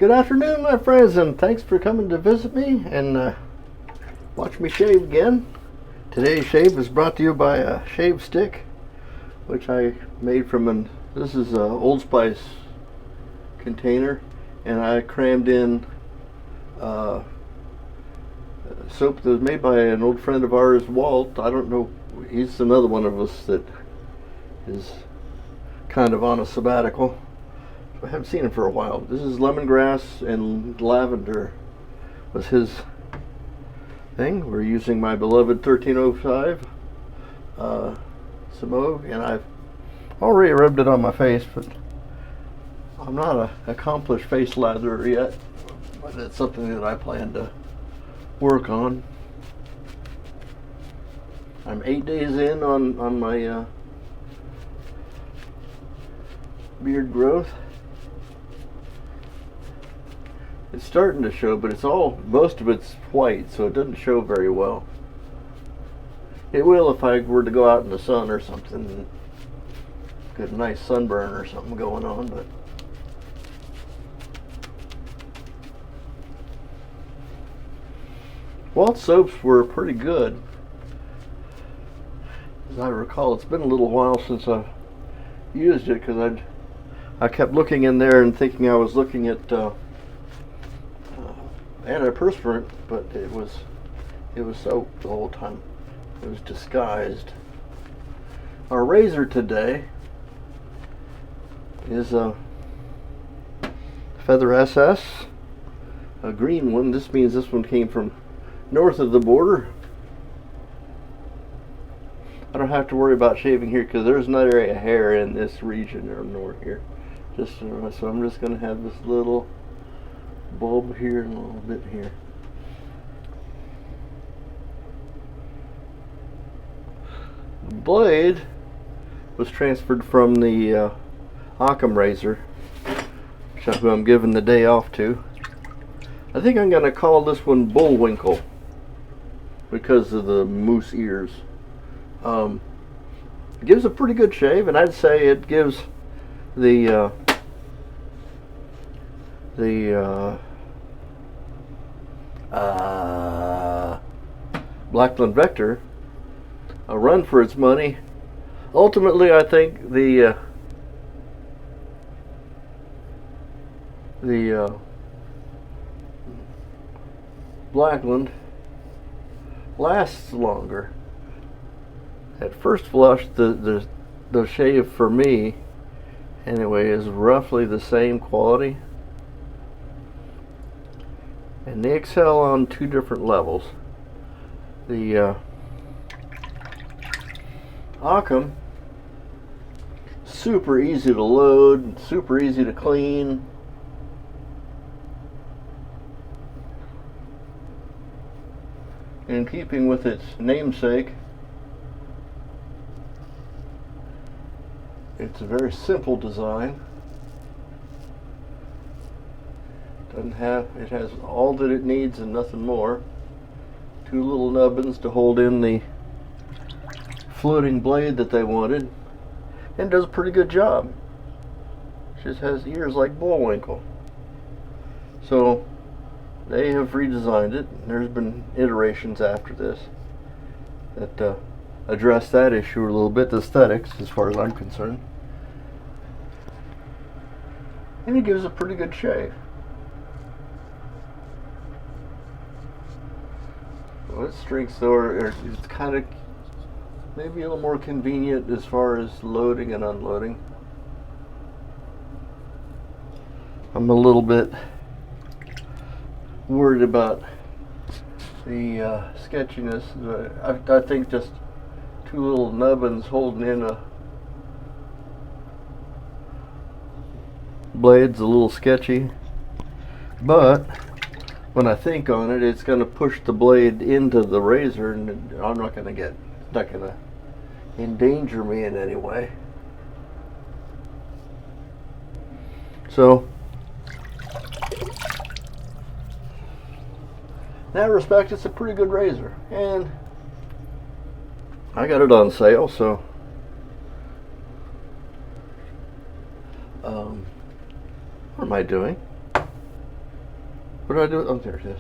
Good afternoon, my friends, and thanks for coming to visit me and watch me shave again. Today's shave is brought to you by a shave stick, which I made from this is a Old Spice container, and I crammed in soap that was made by an old friend of ours, Walt. I don't know, he's another one of us that is kind of on a sabbatical. I haven't seen him for a while. This is lemongrass and lavender was his thing. We're using my beloved 1305 Semogue, and I've already rubbed it on my face, but I'm not an accomplished face latherer yet, but it's something that I plan to work on. I'm 8 days in on my beard growth. It's starting to show, but most of it's white, so it doesn't show very well. It will if I were to go out in the sun or something and get a nice sunburn or something going on, but Walt's soaps were pretty good. As I recall, it's been a little while since I used it because I kept looking in there and thinking I was looking at antiperspirant, but it was soap the whole time. It was disguised. Our razor today is a Feather SS, a green one. This means this one came from north of the border. I don't have to worry about shaving here because there's not a hair in this region or north here. So I'm just going to have this little bulb here and a little bit here. The blade was transferred from the Occam razor, who I'm giving the day off to. I think I'm going to call this one Bullwinkle because of the moose ears. It gives a pretty good shave, and I'd say it gives the Blackland Vector a run for its money. Ultimately, I think the Blackland lasts longer. At first flush, the shave for me anyway is roughly the same quality, and they excel on two different levels. The Occam, super easy to load, super easy to clean. In keeping with its namesake, it's a very simple design. It has all that it needs and nothing more. Two little nubbins to hold in the floating blade that they wanted, and does a pretty good job. Just has ears like Bullwinkle. So they have redesigned it. There's been iterations after this that address that issue a little bit, the aesthetics as far as I'm concerned. And it gives a pretty good shave. Well, its strengths though it's kind of maybe a little more convenient as far as loading and unloading. I'm a little bit worried about the sketchiness. I think just two little nubbins holding in a blade's a little sketchy, but when I think on it, it's going to push the blade into the razor, and I'm not going to endanger me in any way. So in that respect, it's a pretty good razor, and I got it on sale, so what am I doing? What do I do? Oh, there it is.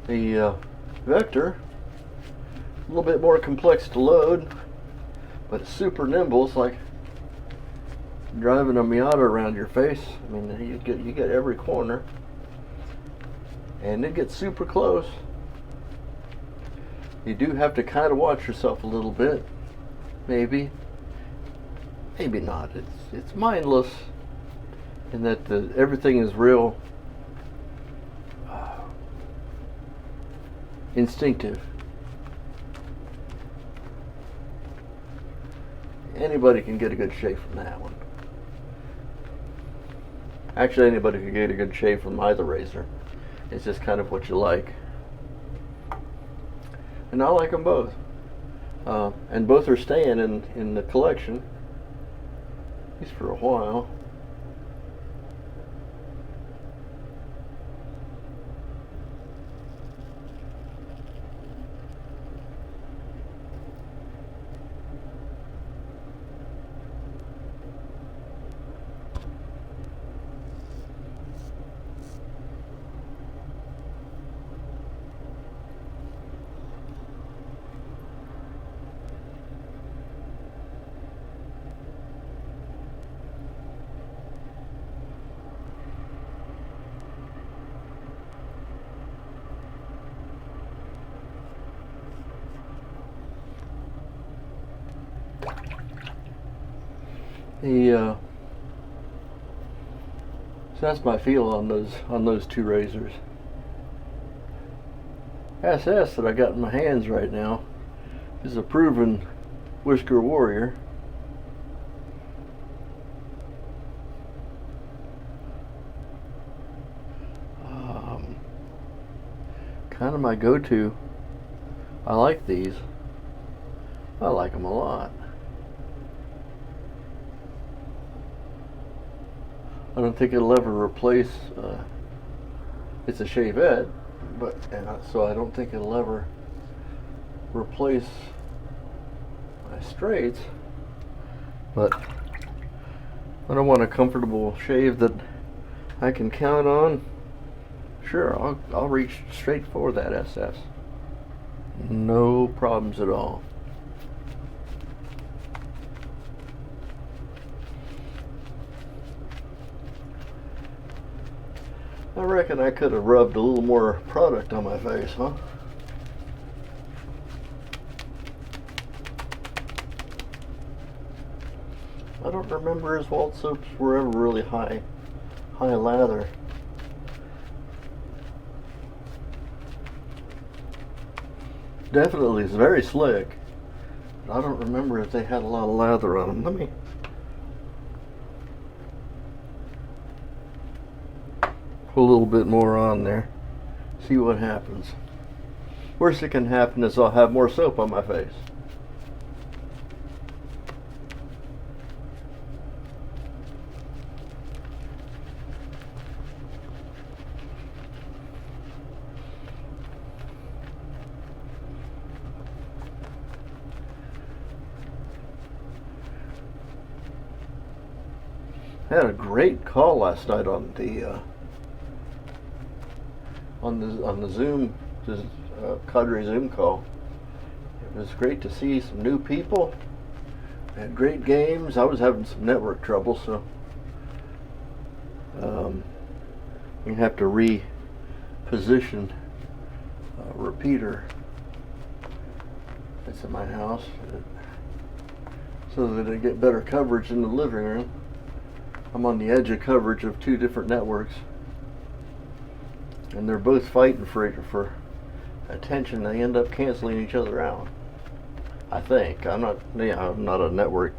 The Vector, a little bit more complex to load, but it's super nimble. It's like driving a Miata around your face. I mean, you get every corner, and it gets super close. You do have to kind of watch yourself a little bit, maybe not. It's mindless in that everything is real instinctive. Anybody can get a good shave from that one. Actually, anybody can get a good shave from either razor. It's just kind of what you like. And I like them both. And both are staying in the collection, at least for a while. So that's my feel on those two razors. SS that I got in my hands right now is a proven Whisker Warrior. Kind of my go-to. I like these. I like them a lot. I don't think it'll ever replace, it's a Shavette, so I don't think it'll ever replace my straights, but when I want a comfortable shave that I can count on, sure, I'll reach straight for that SS. No problems at all. I reckon I could have rubbed a little more product on my face, huh? I don't remember his Walt soaps were ever really high lather. Definitely, it's very slick. I don't remember if they had a lot of lather on them. Let me put a little bit more on there, see what happens. Worst that can happen is I'll have more soap on my face. I had a great call last night on the Zoom, Cadre Zoom call. It was great to see some new people. I had great games. I was having some network trouble, so you have to reposition a repeater that's in my house so that I get better coverage in the living room. I'm on the edge of coverage of two different networks, and they're both fighting for attention. They end up canceling each other out, I think. I'm not a network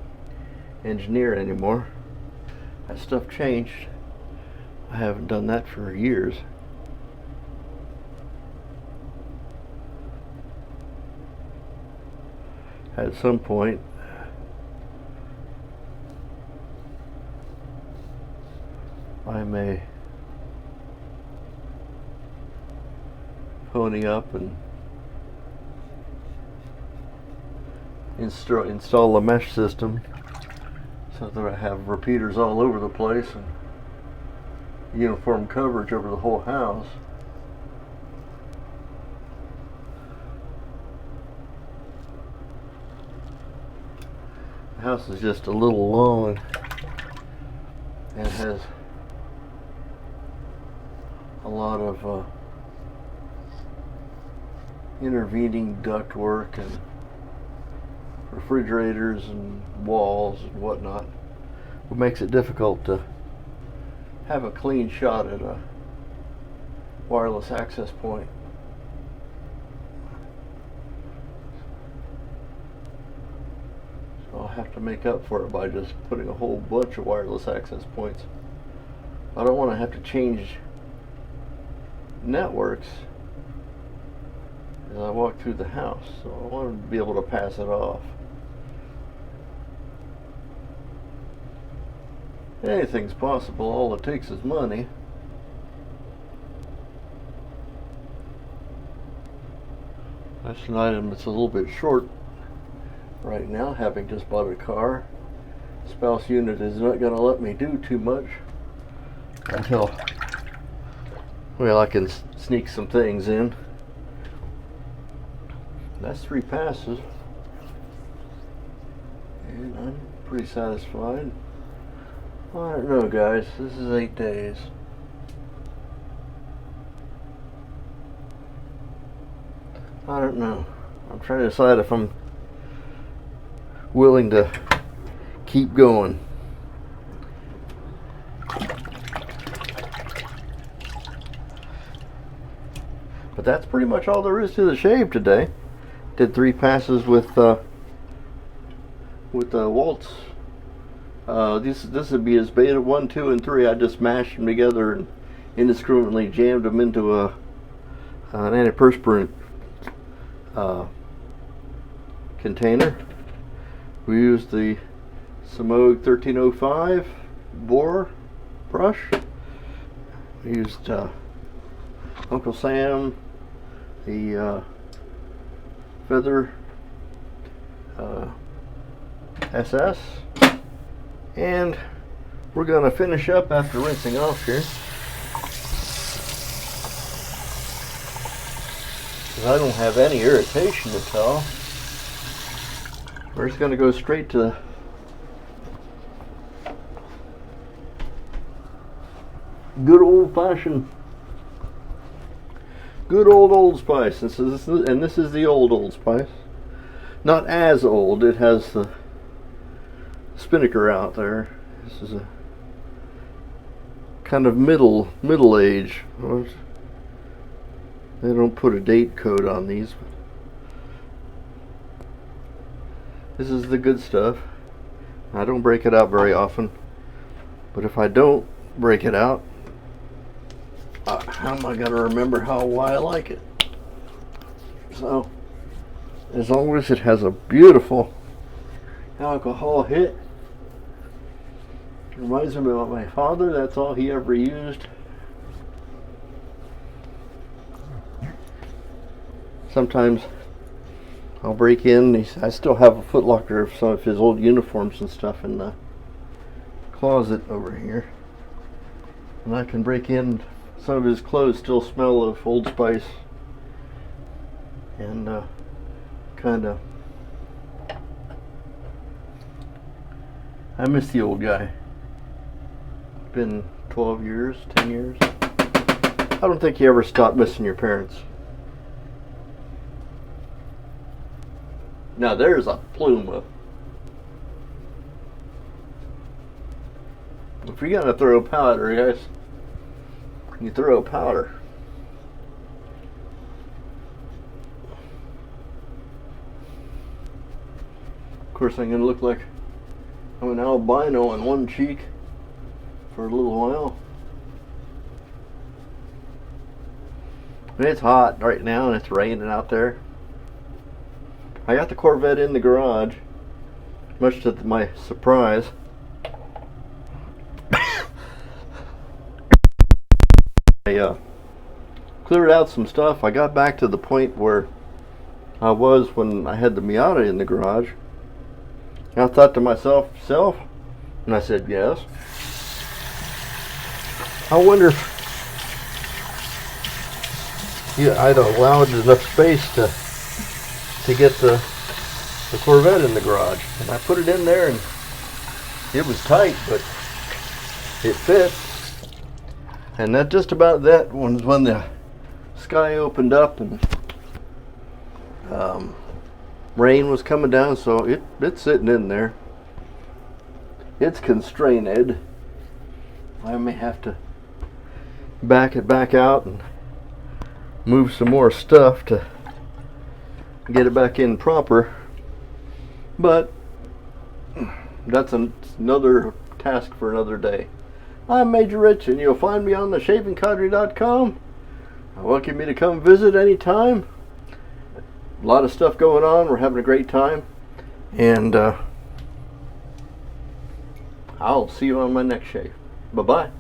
engineer anymore. That stuff changed. I haven't done that for years. At some point, I may pony up and install a mesh system so that I have repeaters all over the place and uniform coverage over the whole house. The house is just a little long and has a lot of intervening ductwork and refrigerators and walls and whatnot, what makes it difficult to have a clean shot at a wireless access point. So I'll have to make up for it by just putting a whole bunch of wireless access points. I don't want to have to change networks as I walk through the house, so I want to be able to pass it off. Anything's possible, all it takes is money. That's an item that's a little bit short right now, having just bought a car. Spouse unit is not going to let me do too much until, well, I can sneak some things in. That's 3 passes, and I'm pretty satisfied. I don't know, guys, this is 8 days. I don't know. I'm trying to decide if I'm willing to keep going. But that's pretty much all there is to the shave today. Did 3 passes with Waltz. This would be his beta 1, 2, and 3. I just mashed them together and indiscriminately jammed them into an antiperspirant container. We used the Semogue 1305 bore brush. We used Uncle Sam, the Feather SS, and we're going to finish up after rinsing off here. I don't have any irritation at all. We're just going to go straight to good old-fashioned, good old Spice. This is the old Spice. Not as old. It has the spinnaker out there. This is a kind of middle age. They don't put a date code on these. This is the good stuff. I don't break it out very often, but if I don't break it out, how am I going to remember why I like it? So, as long as it has a beautiful alcohol hit, reminds me of my father. That's all he ever used. Sometimes I'll break in. I still have a footlocker of some of his old uniforms and stuff in the closet over here, and I can break in. Some of his clothes still smell of Old Spice, and kind of, I miss the old guy. Been 12 years, 10 years. I don't think you ever stop missing your parents. Now there's a Pluma. If you're gonna throw powder, guys, you throw powder. Of course, I'm gonna look like I'm an albino on one cheek for a little while. It's hot right now and it's raining out there. I got the Corvette in the garage, much to my surprise. I cleared out some stuff. I got back to the point where I was when I had the Miata in the garage. I thought to myself, and I said, yes. I wonder if I'd allowed enough space to get the Corvette in the garage. And I put it in there, and it was tight, but it fit. And that just about that was when the sky opened up and rain was coming down, so it's sitting in there. It's constrained. I may have to back it back out and move some more stuff to get it back in proper, but that's another task for another day. I'm Major Rich, and you'll find me on the shavingcadre.com. I welcome you to come visit anytime. A lot of stuff going on. We're having a great time, and I'll see you on my next shave. Bye-bye.